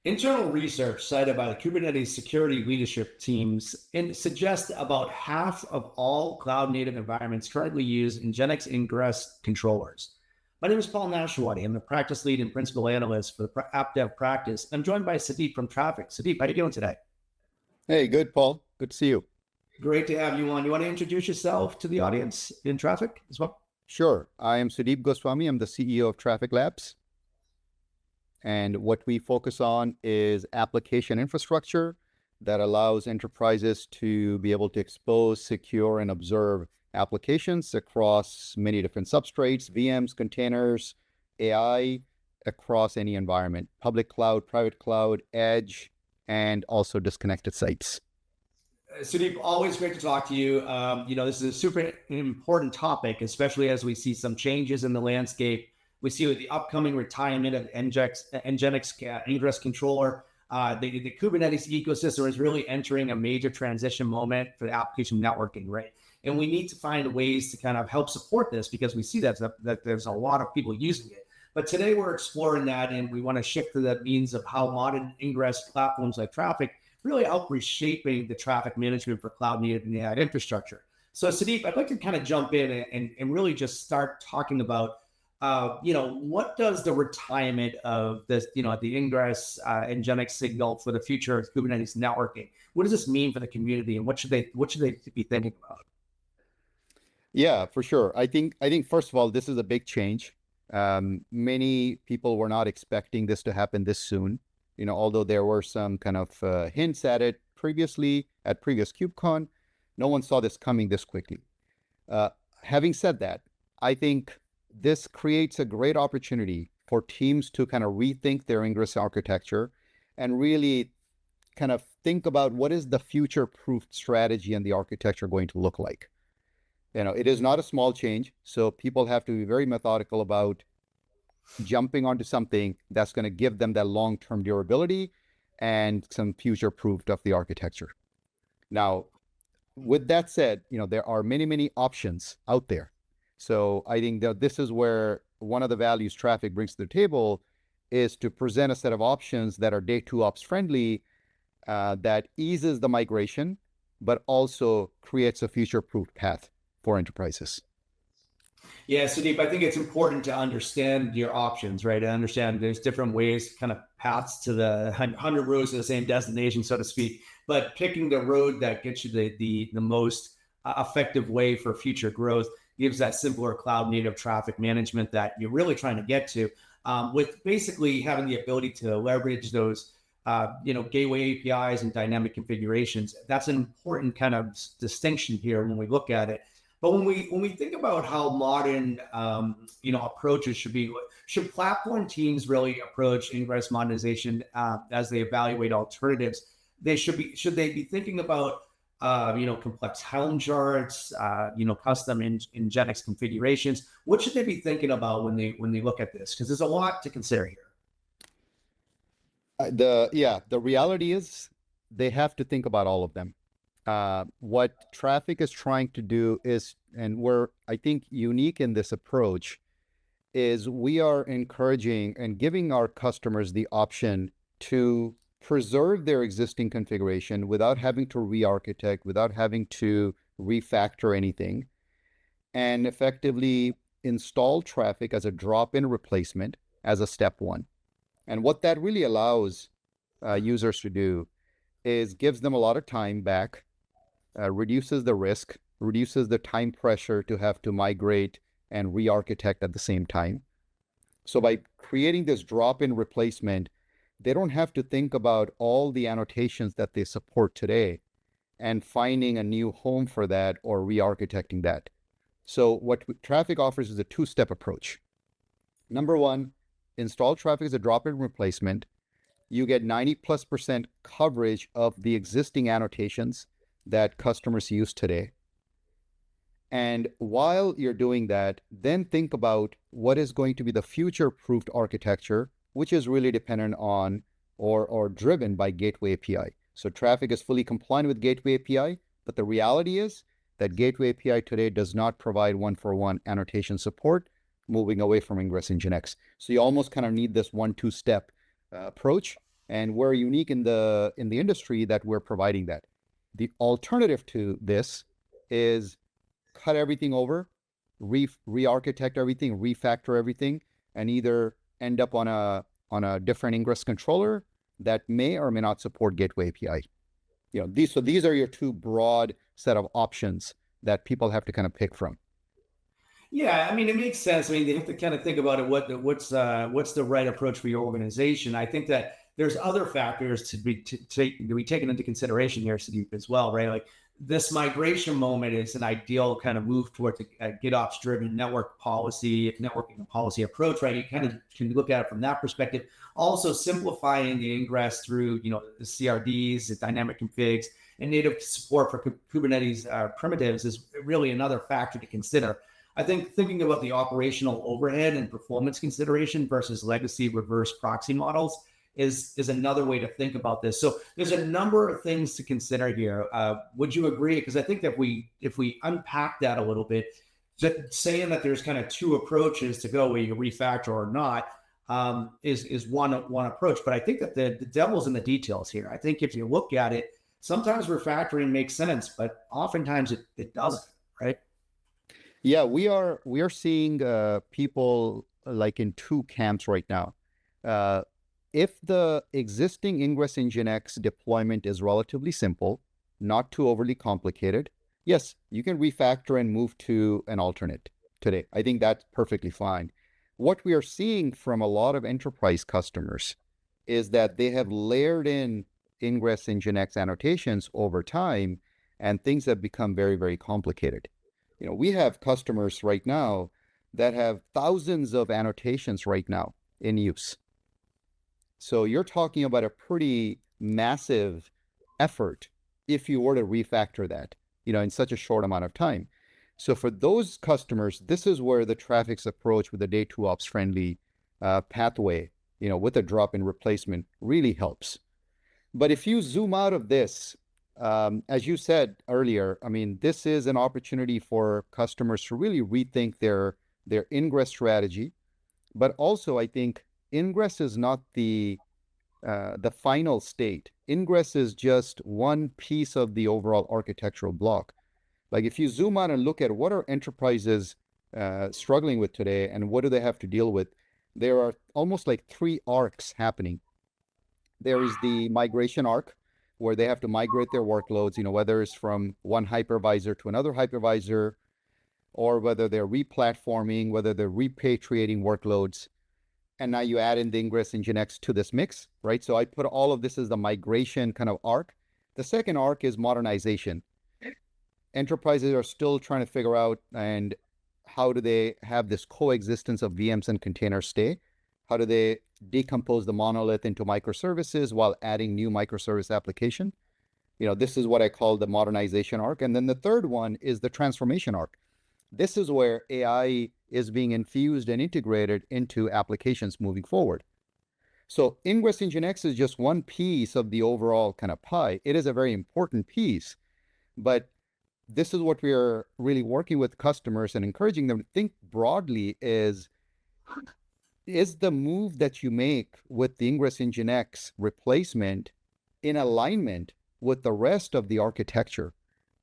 Internal research cited by the Kubernetes security leadership teams suggests about half of all cloud-native environments currently use NGINX Ingress controllers. My name is Paul Nashawaty. I'm the practice lead and principal analyst for the AppDev practice. I'm joined by Sudeep from Traefik. Sudeep, how are you doing today? Hey, good, Paul. Good to see you. Great to have you on. You want to introduce yourself to the audience in Traefik as well? Sure. I am Sudeep Goswami. I'm the CEO of Traefik Labs. And what we focus on is application infrastructure that allows enterprises to be able to expose, secure, and observe applications across many different substrates, VMs, containers, AI, across any environment, public cloud, private cloud, edge, and also disconnected sites. Sudeep, always great to talk to you. This is a super important topic, especially as we see some changes in the landscape. We see with the upcoming retirement of NGINX Ingress controller, the Kubernetes ecosystem is really entering a major transition moment for the application networking, right? And we need to find ways to kind of help support this because we see that there's a lot of people using it. But today we're exploring that, and we want to shift to the means of how modern Ingress platforms like Traefik really help reshaping the traffic management for cloud-native and AI infrastructure. So Sudeep, I'd like to kind of jump in and really just start talking about what does the retirement of this, the Ingress NGINX signal for the future of Kubernetes networking? What does this mean for the community, and what should they be thinking about? Yeah, for sure. I think first of all, this is a big change. Many people were not expecting this to happen this soon. Although there were some kind of hints at it previously at previous KubeCon, no one saw this coming this quickly. Having said that, I think this creates a great opportunity for teams to kind of rethink their Ingress architecture and really kind of think about what is the future-proof strategy and the architecture going to look like. It is not a small change, so people have to be very methodical about jumping onto something that's going to give them that long-term durability and some future-proof of the architecture. Now, with that said, there are many, many options out there. So I think that this is where one of the values Traefik brings to the table is to present a set of options that are day two ops friendly, that eases the migration, but also creates a future-proof path for enterprises. Yeah, Sudeep, I think it's important to understand your options, right? To understand there's different ways, kind of paths to the 100 roads to the same destination, so to speak. But picking the road that gets you the most effective way for future growth gives that simpler cloud native traffic management that you're really trying to get to, with basically having the ability to leverage those gateway APIs and dynamic configurations. That's an important kind of distinction here when we look at it. But when we think about how modern approaches should platform teams really approach Ingress modernization as they evaluate alternatives? Should they be thinking about complex Helm charts, custom NGINX configurations? What should they be thinking about when they look at this? Because there's a lot to consider here. The reality is they have to think about all of them. What Traefik is trying to do is, and we're, I think, unique in this approach, is we are encouraging and giving our customers the option to preserve their existing configuration without having to re-architect, without having to refactor anything, and effectively install Traefik as a drop-in replacement as a step one. And what that really allows users to do is gives them a lot of time back, reduces the risk, reduces the time pressure to have to migrate and re-architect at the same time. So by creating this drop-in replacement, they don't have to think about all the annotations that they support today and finding a new home for that or re-architecting that. So what Traefik offers is a two-step approach. Number one, install Traefik as a drop-in replacement. You get 90+% coverage of the existing annotations that customers use today. And while you're doing that, then think about what is going to be the future-proofed architecture, which is really dependent on or driven by Gateway API. So Traefik is fully compliant with Gateway API, but the reality is that Gateway API today does not provide one-for-one annotation support, moving away from Ingress NGINX. So you almost kind of need this 1-2 step approach And we're unique in the industry that we're providing that. The alternative to this is cut everything over, re-architect everything, refactor everything, and either end up on a different Ingress controller that may or may not support Gateway API. These are your two broad set of options that people have to kind of pick from. Yeah, I mean, it makes sense. I mean, they have to kind of think about it. What's the right approach for your organization? I think that there's other factors to be taken into consideration here, Sudeep, as well, right? Like this migration moment is an ideal kind of move towards a GitOps-driven networking policy approach, right? You kind of can look at it from that perspective. Also, simplifying the ingress through the CRDs, the dynamic configs, and native support for Kubernetes primitives is really another factor to consider. I think thinking about the operational overhead and performance consideration versus legacy reverse proxy models is another way to think about this. So there's a number of things to consider here. Would you agree? Because I think that if we unpack that a little bit, saying that there's kind of two approaches to go, where you refactor or not, is one approach. But I think that the devil's in the details here. I think if you look at it, sometimes refactoring makes sense, but oftentimes it doesn't, right? Yeah, we are seeing people like in two camps right now. If the existing Ingress NGINX deployment is relatively simple, not too overly complicated, yes, you can refactor and move to an alternate today. I think that's perfectly fine. What we are seeing from a lot of enterprise customers is that they have layered in Ingress NGINX annotations over time, and things have become very, very complicated. We have customers right now that have thousands of annotations right now in use. So you're talking about a pretty massive effort if you were to refactor that, in such a short amount of time. So for those customers, this is where the Traefik's approach with the day two ops friendly pathway, with a drop-in replacement really helps. But if you zoom out of this, as you said earlier, I mean, this is an opportunity for customers to really rethink their Ingress strategy. But also, I think Ingress is not the final state. Ingress is just one piece of the overall architectural block. Like if you zoom out and look at what are enterprises struggling with today and what do they have to deal with, there are almost like three arcs happening. There is the migration arc, where they have to migrate their workloads, whether it's from one hypervisor to another hypervisor, or whether they're replatforming, whether they're repatriating workloads. And now you add in the Ingress NGINX to this mix, right? So I put all of this as the migration kind of arc. The second arc is modernization. Enterprises are still trying to figure out and how do they have this coexistence of VMs and containers stay? How do they decompose the monolith into microservices while adding new microservice application? This is what I call the modernization arc. And then the third one is the transformation arc. This is where AI is being infused and integrated into applications moving forward. So Ingress NGINX is just one piece of the overall kind of pie. It is a very important piece, but this is what we are really working with customers and encouraging them to think broadly is the move that you make with the Ingress NGINX replacement in alignment with the rest of the architecture?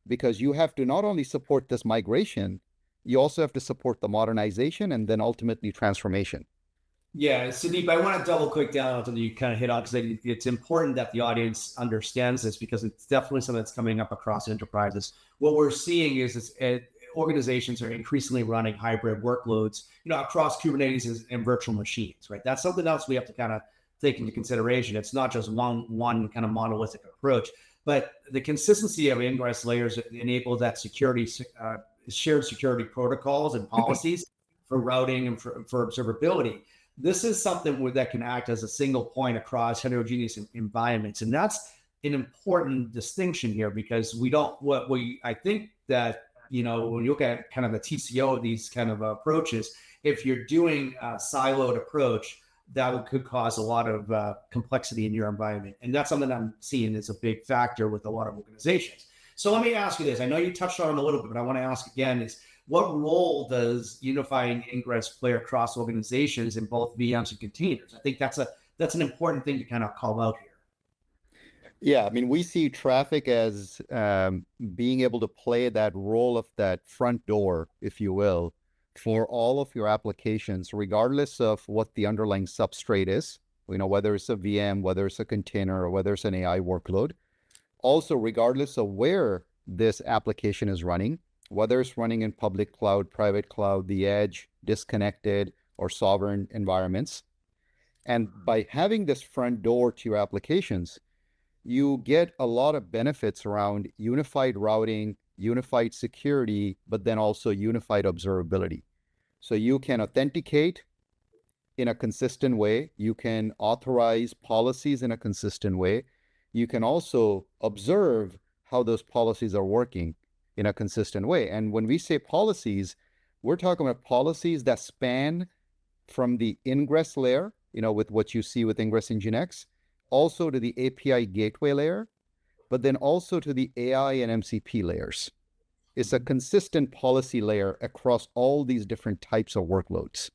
Because you have to not only support this migration, you also have to support the modernization and then ultimately transformation. Yeah, Sudeep, I want to double click down until you kind of hit on, because it's important that the audience understands this, because it's definitely something that's coming up across enterprises. What we're seeing is organizations are increasingly running hybrid workloads, across Kubernetes and virtual machines, right? That's something else we have to kind of take into consideration. It's not just one kind of monolithic approach, but the consistency of Ingress layers enables that shared security protocols and policies for routing and for observability. This is something that can act as a single point across heterogeneous environments. And that's an important distinction here, because I think that, when you look at kind of the TCO of these kind of approaches, if you're doing a siloed approach, that could cause a lot of complexity in your environment. And that's something I'm seeing is a big factor with a lot of organizations. So let me ask you this. I know you touched on it a little bit, but I want to ask again is, what role does unifying Ingress play across organizations in both VMs and containers? I think that's that's an important thing to kind of call out here. Yeah, I mean, we see Traefik as being able to play that role of that front door, if you will, for all of your applications, regardless of what the underlying substrate is, whether it's a VM, whether it's a container, or whether it's an AI workload. Also, regardless of where this application is running, whether it's running in public cloud, private cloud, the edge, disconnected, or sovereign environments. And by having this front door to your applications, you get a lot of benefits around unified routing, unified security, but then also unified observability. So you can authenticate in a consistent way. You can authorize policies in a consistent way. You can also observe how those policies are working in a consistent way. And when we say policies, we're talking about policies that span from the ingress layer, with what you see with Ingress NGINX, also to the API gateway layer, but then also to the AI and MCP layers. It's a consistent policy layer across all these different types of workloads.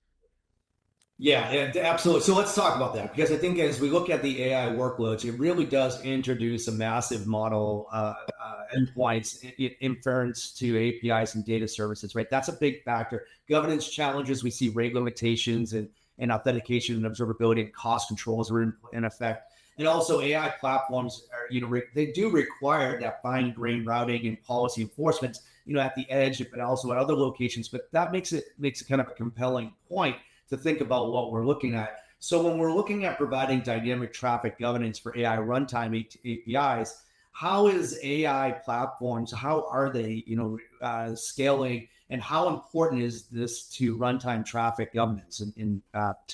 Yeah, absolutely. So let's talk about that, because I think as we look at the AI workloads, it really does introduce a massive model endpoints, inference to APIs and data services, right? That's a big factor. Governance challenges, we see rate limitations and authentication and observability and cost controls are in effect. And also AI platforms are, they do require that fine-grained routing and policy enforcement, at the edge, but also at other locations. But that makes it kind of a compelling point to think about what we're looking at. So when we're looking at providing dynamic traffic governance for AI runtime APIs, how is AI platforms, how are they, scaling, and how important is this to runtime traffic governance in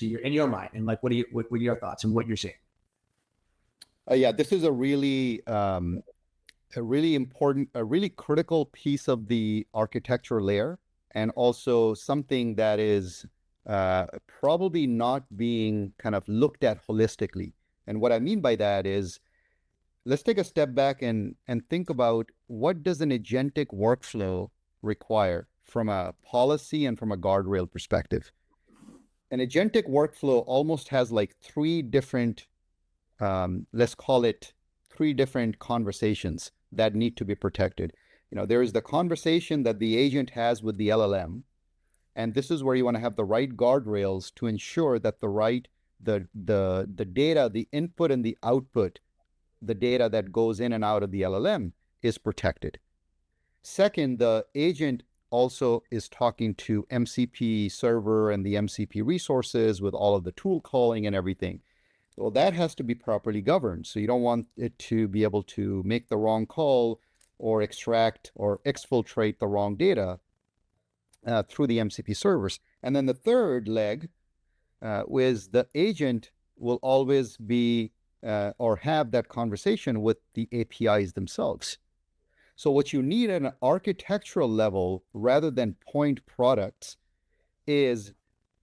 your mind? And like, what are your thoughts and what you're seeing? Yeah, this is a really important, a really critical piece of the architecture layer, and also something that is probably not being kind of looked at holistically. And what I mean by that is, let's take a step back and think about, what does an agentic workflow require from a policy and from a guardrail perspective? An agentic workflow almost has like three different, let's call it three different conversations that need to be protected. There is the conversation that the agent has with the LLM. And this is where you want to have the right guardrails to ensure that the data, the input and the output, the data that goes in and out of the LLM is protected. Second, the agent also is talking to MCP server and the MCP resources with all of the tool calling and everything. Well, that has to be properly governed. So you don't want it to be able to make the wrong call or extract or exfiltrate the wrong data through the MCP servers. And then the third leg is the agent will always be or have that conversation with the APIs themselves. So what you need at an architectural level, rather than point products, is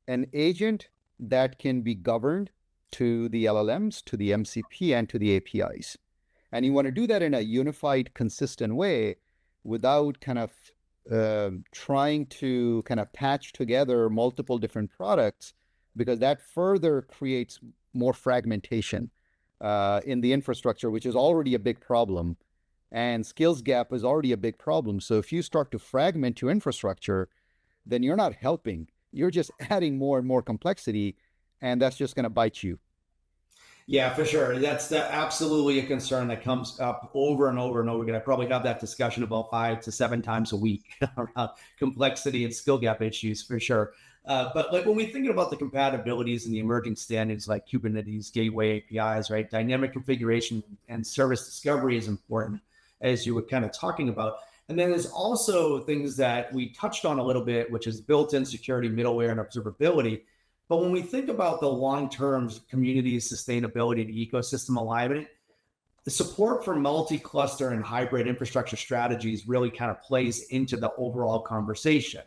an agent that can be governed to the LLMs, to the MCP, and to the APIs. And you want to do that in a unified, consistent way without kind of trying to kind of patch together multiple different products, because that further creates more fragmentation in the infrastructure, which is already a big problem. And skills gap is already a big problem. So if you start to fragment your infrastructure, then you're not helping. You're just adding more and more complexity, and that's just going to bite you. Yeah, for sure. That's absolutely a concern that comes up over and over and over again. I probably have that discussion about 5 to 7 times a week around complexity and skill gap issues, for sure. But like when we think about the compatibilities and the emerging standards like Kubernetes gateway APIs, right? Dynamic configuration and service discovery is important, as you were kind of talking about. And then there's also things that we touched on a little bit, which is built-in security, middleware, and observability. But when we think about the long-term community sustainability and ecosystem alignment, the support for multi-cluster and hybrid infrastructure strategies really kind of plays into the overall conversation.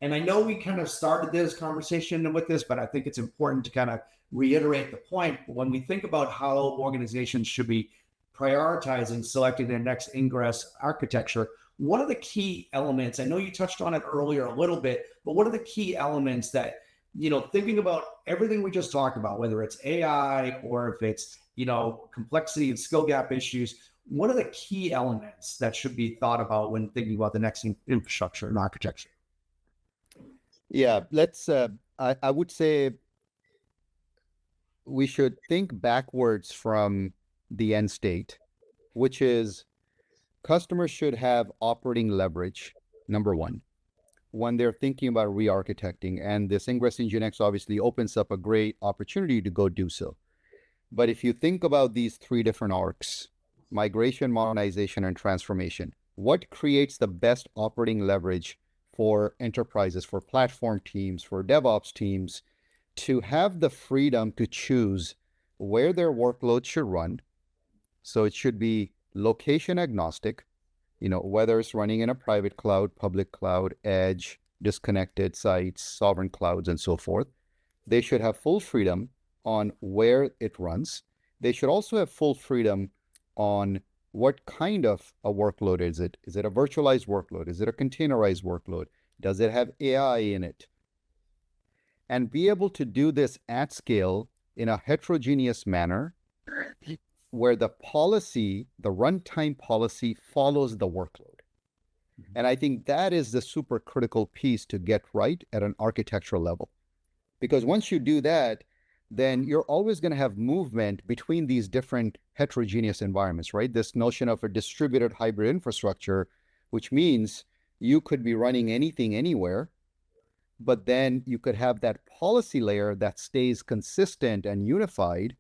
And I know we kind of started this conversation with this, but I think it's important to kind of reiterate the point. When we think about how organizations should be prioritizing selecting their next ingress architecture, what are the key elements? I know you touched on it earlier a little bit, but what are the key elements that thinking about everything we just talked about, whether it's AI or if it's, complexity and skill gap issues, what are the key elements that should be thought about when thinking about the next infrastructure and architecture? Yeah, I would say we should think backwards from the end state, which is customers should have operating leverage, number one, when they're thinking about re-architecting. And this Ingress NGINX obviously opens up a great opportunity to go do so. But if you think about these three different arcs, migration, modernization, and transformation, what creates the best operating leverage for enterprises, for platform teams, for DevOps teams, to have the freedom to choose where their workload should run? So it should be location agnostic, whether it's running in a private cloud, public cloud, edge, disconnected sites, sovereign clouds, and so forth. They should have full freedom on where it runs. They should also have full freedom on what kind of a workload is it? Is it a virtualized workload? Is it a containerized workload? Does it have AI in it? And be able to do this at scale in a heterogeneous manner where the policy, the runtime policy, follows the workload. And I think that is the super critical piece to get right at an architectural level. Because once you do that, then you're always going to have movement between these different heterogeneous environments, right? This notion of a distributed hybrid infrastructure, which means you could be running anything anywhere, but then you could have that policy layer that stays consistent and unified,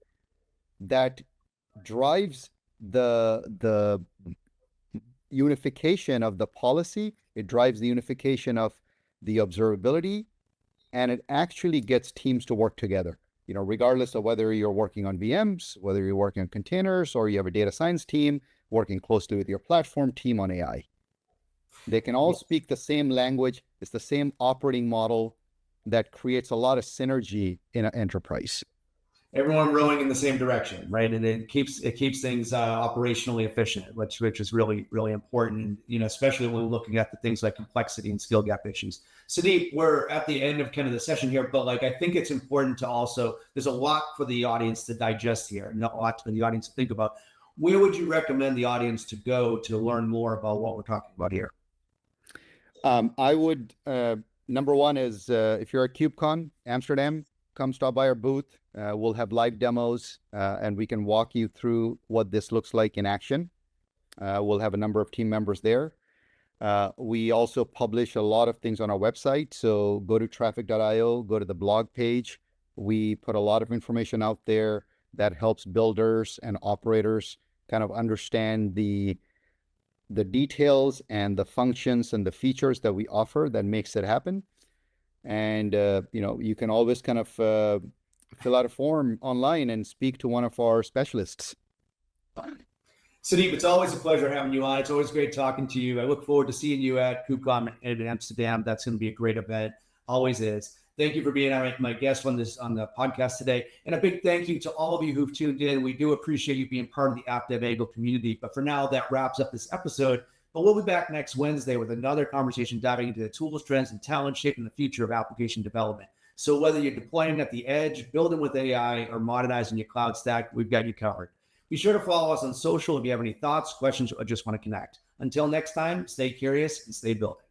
that drives the unification of the policy. It drives the unification of the observability, and it actually gets teams to work together. Regardless of whether you're working on VMs, whether you're working on containers, or you have a data science team working closely with your platform team on AI. They can all speak the same language. It's the same operating model that creates a lot of synergy in an enterprise. Everyone rowing in the same direction, right? And it keeps things operationally efficient, which is really, really important, especially when we're looking at the things like complexity and skill gap issues. Sudeep, we're at the end of kind of the session here, but I think it's important to also, there's a lot for the audience to digest here, and a lot for the audience to think about. Where would you recommend the audience to go to learn more about what we're talking about here? I would, number one is if you're at KubeCon Amsterdam, come stop by our booth. We'll have live demos and we can walk you through what this looks like in action. We'll have a number of team members there. We also publish a lot of things on our website. So go to traefik.io, go to the blog page. We put a lot of information out there that helps builders and operators kind of understand the details and the functions and the features that we offer that makes it happen. And, you can always kind of fill out a form online and speak to one of our specialists. Sudeep, it's always a pleasure having you on. It's always great talking to you. I look forward to seeing you at KubeCon in Amsterdam. That's going to be a great event. Always is. Thank you for being my guest on the podcast today. And a big thank you to all of you who've tuned in. We do appreciate you being part of the AppDevANGLE community. But for now, that wraps up this episode. But we'll be back next Wednesday with another conversation diving into the tools, trends, and talent shaping the future of application development. So whether you're deploying at the edge, building with AI, or modernizing your cloud stack, we've got you covered. Be sure to follow us on social if you have any thoughts, questions, or just want to connect. Until next time, stay curious and stay building.